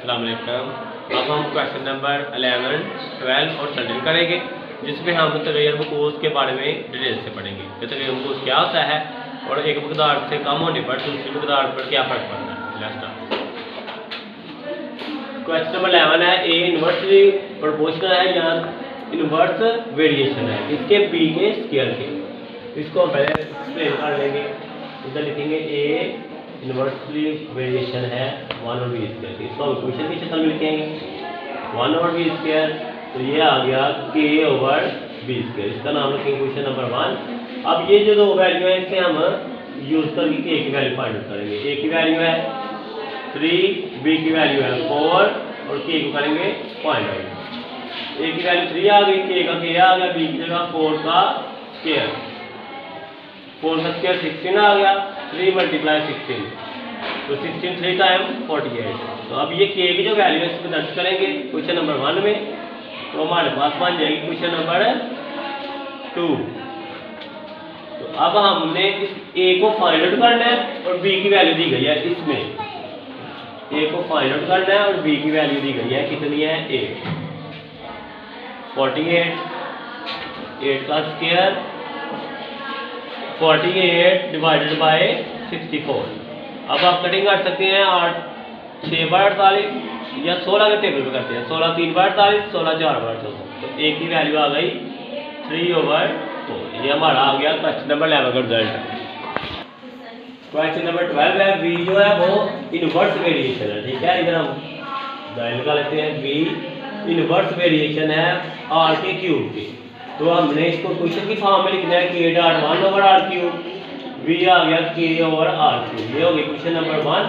अस्सलाम वालेकुम। अब हम क्वेश्चन नंबर 11, 12 और 13 करेंगे, जिसमें हम तगैर मकूस के बारे में डिटेल से पढ़ेंगे कि तगैर मकूस क्या होता है और एक मकदार से कम होने पर दूसरी मकदार पर क्या फ़र्क पड़ता है। क्वेश्चन नंबर 11 है, ए इन्वर्सली प्रोपोर्शनल है या इन्वर्स वेरिएशन है इसके बी के स्केयर के। इसको हम पहले एक्सप्लेन कर लेंगे। इधर लिखेंगे ए इन्वर्सली वेरिएशन है 1 और बी स्क्वायर। इसको हम इक्वेशन की शक्ल में लिखेंगे 1 और बी स्क्वायर, तो ये आ गया k ओवर बी स्क्वायर। इसका नाम रखेंगे क्वेश्चन नंबर 1। अब ये जो दो वैल्यू है इसे हम यूज करके k की वैल्यू फाइंड आउट करेंगे। a की वैल्यू है 3, b की वैल्यू है 4 और k को करेंगे फाइंड आउट। a की वैल्यू 3 आ गई, k का k आ गया, b की जगह 4 का स्क्वायर, 4 का स्क्वायर 16 आ गया, 3 मल्टीप्लाई 16, तो 16 3 टाइम 48। तो अब ये k की जो वैल्यू है इसको दर्ज करेंगे क्वेश्चन नंबर 1 में, तो हमारे पास बन जाएगी क्वेश्चन नंबर 2। तो अब हमने इस a को फाइंड आउट करना है और b की वैल्यू दी गई है इसमें। a को फाइंड आउट करना है और b की वैल्यू दी गई है, कितनी है 8, 48, 8 का स्क्वायर 48 डिवाइडेड बाय 64। अब आप कटिंग कर सकते हैं 8 6 बार 48 या 16 के टेबल पे करते हैं, 16 3 बार 48, 16 4 बार 14। तो a की वैल्यू आ गई 3/4। ये हमारा आ गया क्वेश्चन नंबर 11 का रिजल्ट। क्वेश्चन नंबर 12 है, v जो है वो इनवर्स वेरिएशन है, ठीक है। इधर हम वैल्यू निकाल लेते हैं, v इनवर्स वेरिएशन है r के क्यूब की। तो हमने इसको क्वेश्चन की फॉर्म में लिखना है k dot 1 over r cube, v आ गया k ओवर r क्यूब। ये हो गया क्वेश्चन नंबर 1।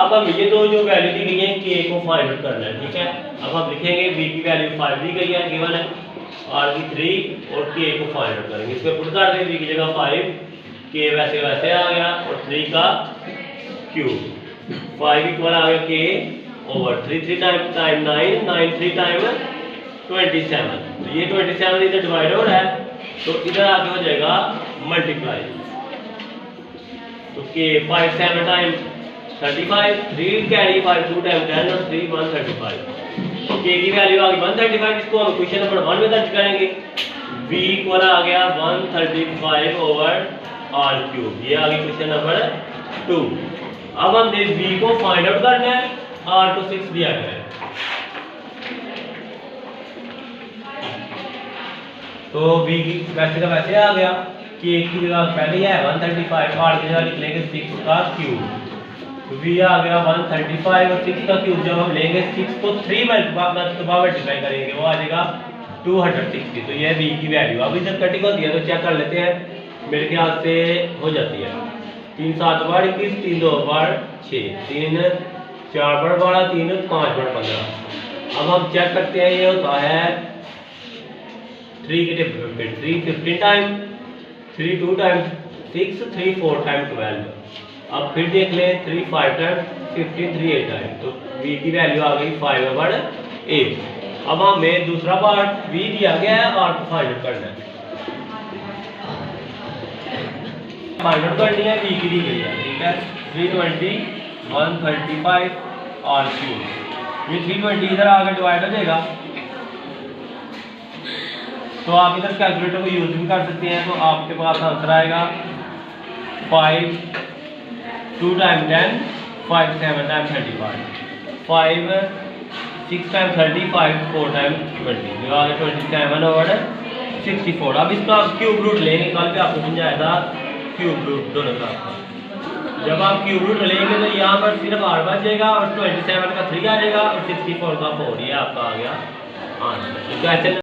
अब हम ये दो जो वैल्यू दी गई है k को फाइंड आउट करना है, ठीक है। अब हम लिखेंगे v की वैल्यू 5 दी गई है, गिवन है, r की 3 और k को फाइंड आउट करेंगे। इसमें पुट कर देंगे v की जगह 5, k वैसे वैसे आ गया और 3 का क्यूब, 5 इक्वल आ गया k ओवर 3, 3 टाइम 9, 9 3 टाइम 27। तो ये 27 इधर डिवाइड हो रहा है, तो इधर आगे हो जाएगा मल्टीप्लाई। तो k 5 7 टाइम 35, 3 कैरी 5 2 टाइम 10 और 3 135। तो k की वैल्यू आ गई 135। इसको हम क्वेश्चन नंबर 1 में दर्ज करेंगे। v इक्वल आ गया 135 ओवर r क्यूब। ये आ गई क्वेश्चन नंबर 2। अब हमने v को फाइंड आउट करना है, r को 6 दिया गया है, तो v की वैसे का वैसे आ गया, k की जगह पहले ही है 135, r की जगह लिख लेंगे 6 का क्यूब। तो v आ गया 135 और 6 का क्यूब जब हम लेंगे 6 को 3 मल्टीप्लाई करेंगे वो आ जाएगा 260। तो ये v की वैल्यू। अब इधर कटिंग होती है तो चेक कर लेते हैं, मेरे ख्याल से हो जाती है। 3 7 बार 21, 3 2 बार 6, 3 4 बार 12, 3 5 बार 15। अब हम चेक करते हैं, ये होता है 3 के टेबल पे 3 15 टाइम, 3 2 टाइम 6, 3 4 टाइम 12। अब फिर देख लें 3 5 टाइम 15, 3 8 टाइम, तो v की वैल्यू आ गई 5/8। अब हमें दूसरा पार्ट v दिया गया है, r को फाइंड आउट करना है। फाइंड आउट करनी है, v की दी गई है, ठीक है। 320 135 r क्यूब। ये 320 इधर आकर डिवाइड हो जाएगा, तो आप इधर कैलकुलेटर को यूज भी कर सकते हैं। तो आपके पास आंसर आएगा 5 2 टाइम 10, 5 7 टाइम 35, 5 6 टाइम 35, 4 टाइम 20, जो आ गया 27 ओवर 64। अब इसका क्यूब रूट लेंगे, कल भी आपको समझाया था क्यूब रूट दोनों का। जब आप क्यूब रूट लेंगे तो यहाँ पर सिर्फ r बच जाएगा और 27 का 3 आ जाएगा और 64 का 4। ये आपका आ गया आंसर।